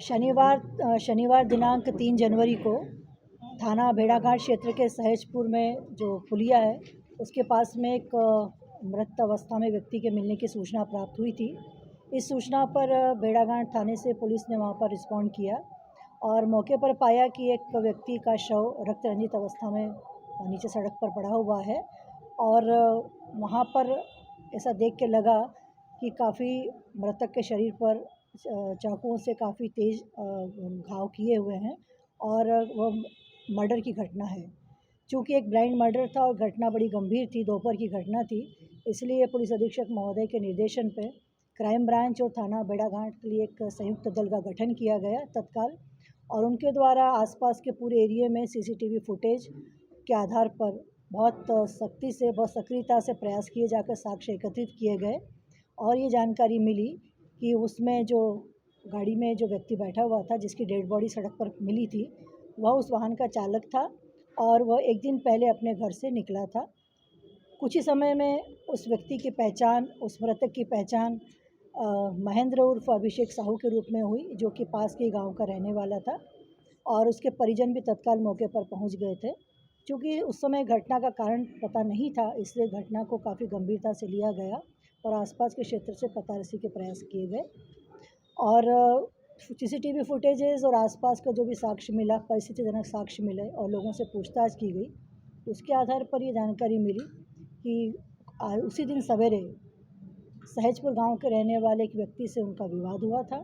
शनिवार दिनांक 3 जनवरी को थाना भेड़ाघाट क्षेत्र के सहेजपुर में जो पुलिया है उसके पास में एक मृत अवस्था में व्यक्ति के मिलने की सूचना प्राप्त हुई थी। इस सूचना पर भेड़ाघाट थाने से पुलिस ने वहां पर रिस्पॉन्ड किया और मौके पर पाया कि एक व्यक्ति का शव रक्त रंजित अवस्था में नीचे सड़क पर पड़ा हुआ है और वहां पर ऐसा देख के लगा कि काफ़ी मृतक के शरीर पर चाकुओं से काफ़ी तेज़ घाव किए हुए हैं और वह मर्डर की घटना है। चूँकि एक ब्लाइंड मर्डर था और घटना बड़ी गंभीर थी, दोपहर की घटना थी, इसलिए पुलिस अधीक्षक महोदय के निर्देशन पे क्राइम ब्रांच और थाना भेड़ाघाट के लिए एक संयुक्त दल का गठन किया गया तत्काल और उनके द्वारा आसपास के पूरे एरिया में सीसीटीवी फुटेज के आधार पर बहुत सख्ती से, बहुत सक्रियता से प्रयास किए जाकर साक्ष्य एकत्रित किए गए और ये जानकारी मिली कि उसमें जो गाड़ी में जो व्यक्ति बैठा हुआ था जिसकी डेड बॉडी सड़क पर मिली थी वह उस वाहन का चालक था और वह एक दिन पहले अपने घर से निकला था। कुछ ही समय में उस व्यक्ति की पहचान, उस मृतक की पहचान महेंद्र उर्फ अभिषेक साहू के रूप में हुई, जो कि पास के गांव का रहने वाला था और उसके परिजन भी तत्काल मौके पर पहुंच गए थे। क्योंकि उस समय घटना का कारण पता नहीं था, इसलिए घटना को काफ़ी गंभीरता से लिया गया और आसपास के क्षेत्र से पतारसी के प्रयास किए गए और सीसीटीवी फुटेजेस और आसपास का जो भी साक्ष्य मिला, परिस्थितिजनक साक्ष्य मिले और लोगों से पूछताछ की गई, उसके आधार पर ये जानकारी मिली कि उसी दिन सवेरे सहेजपुर गांव के रहने वाले एक व्यक्ति से उनका विवाद हुआ था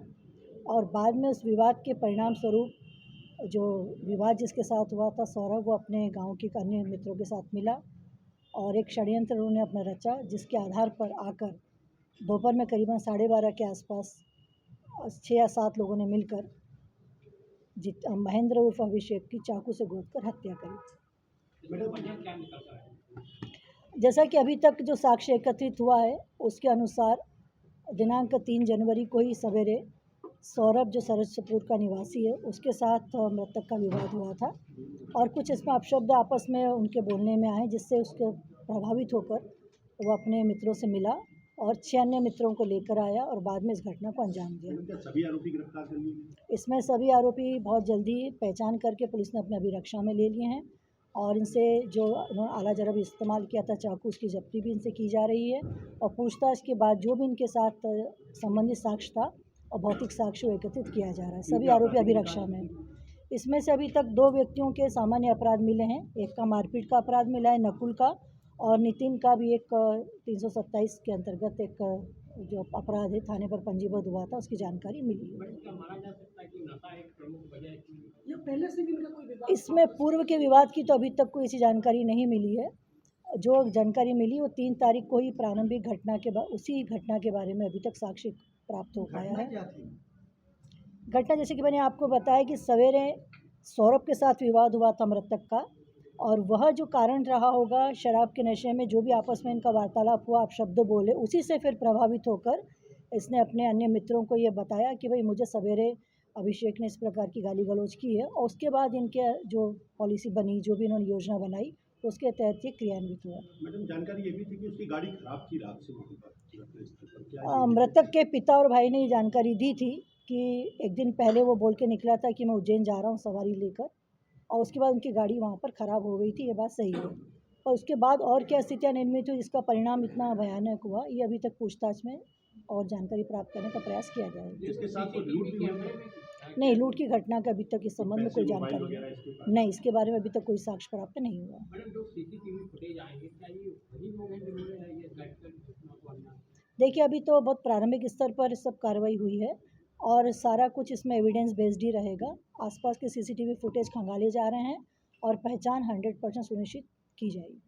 और बाद में उस विवाद के परिणाम स्वरूप जो विवाद जिसके साथ हुआ था सौरभ, वो अपने गांव के अन्य मित्रों के साथ मिला और एक षड्यंत्र उन्होंने अपना रचा, जिसके आधार पर आकर दोपहर में करीबन 12:30 के आसपास 6 या 7 लोगों ने मिलकर महेंद्र उर्फ अभिषेक की चाकू से गोदकर हत्या करी। जैसा कि अभी तक जो साक्ष्य एकत्रित हुआ है उसके अनुसार दिनांक 3 जनवरी को ही सवेरे सौरभ, जो सहेजपुर का निवासी है, उसके साथ मृतक का विवाद हुआ था और कुछ इसमें अपशब्द आपस में उनके बोलने में आए, जिससे उसके प्रभावित होकर वो अपने मित्रों से मिला और 6 अन्य मित्रों को लेकर आया और बाद में इस घटना को अंजाम दिया। सभी आरोपी गिरफ्तार कर लिए? इसमें सभी आरोपी बहुत जल्दी पहचान करके पुलिस ने अपने अभिरक्षा में ले लिए हैं और इनसे जो उन्होंने आला जरब इस्तेमाल किया था चाकू, उसकी जब्ती भी इनसे की जा रही है और पूछताछ के बाद जो भी इनके साथ संबंधित साक्ष्य था और भौतिक साक्ष्य एकत्रित किया जा रहा है। सभी आरोपी अभिरक्षा में। इसमें से अभी तक 2 व्यक्तियों के सामान्य अपराध मिले हैं, एक का मारपीट का अपराध मिला है नकुल का और नितिन का भी एक 327 के अंतर्गत एक जो अपराध है थाने पर पंजीबद्ध हुआ था, उसकी जानकारी मिली है। इसमें पूर्व के विवाद की तो अभी तक कोई ऐसी जानकारी नहीं मिली है। जो जानकारी मिली वो 3 तारीख को ही प्रारंभिक घटना के बाद उसी घटना के बारे में अभी तक साक्ष्य प्राप्त हो पाया है। घटना जैसे कि मैंने आपको बताया कि सवेरे सौरभ के साथ विवाद हुआ था मृतक का और वह जो कारण रहा होगा शराब के नशे में जो भी आपस में इनका वार्तालाप हुआ, आप शब्द बोले, उसी से फिर प्रभावित होकर इसने अपने अन्य मित्रों को ये बताया कि भाई मुझे सवेरे अभिषेक ने इस प्रकार की गाली गलौज की है और उसके बाद इनके जो पॉलिसी बनी, जो भी इन्होंने योजना बनाई, तो उसके तहत ये क्रियान्वित हुआ। मैडम, जानकारी ये भी थी कि उसकी गाड़ी खराब थी रात से। मृतक के पिता और भाई ने ये जानकारी दी थी कि एक दिन पहले वो बोल के निकला था कि मैं उज्जैन जा रहा हूँ सवारी लेकर और उसके बाद उनकी गाड़ी वहाँ पर ख़राब हो गई थी, ये बात सही है। और उसके बाद और क्या स्थितियाँ निर्मित हुई जिसका परिणाम इतना भयानक हुआ, ये अभी तक पूछताछ में और जानकारी प्राप्त करने का प्रयास किया जाएगा। इसके साथ कोई लूट भी हुई? नहीं, लूट की घटना का अभी तक इस संबंध में कोई जानकारी नहीं, इसके बारे में अभी तक कोई साक्ष्य प्राप्त नहीं हुआ। देखिए, अभी तो बहुत प्रारंभिक स्तर पर सब कार्रवाई हुई है और सारा कुछ इसमें एविडेंस बेस्ड ही रहेगा। आसपास के सीसीटीवी फुटेज खंगाले जा रहे हैं और पहचान 100% सुनिश्चित की जाएगी।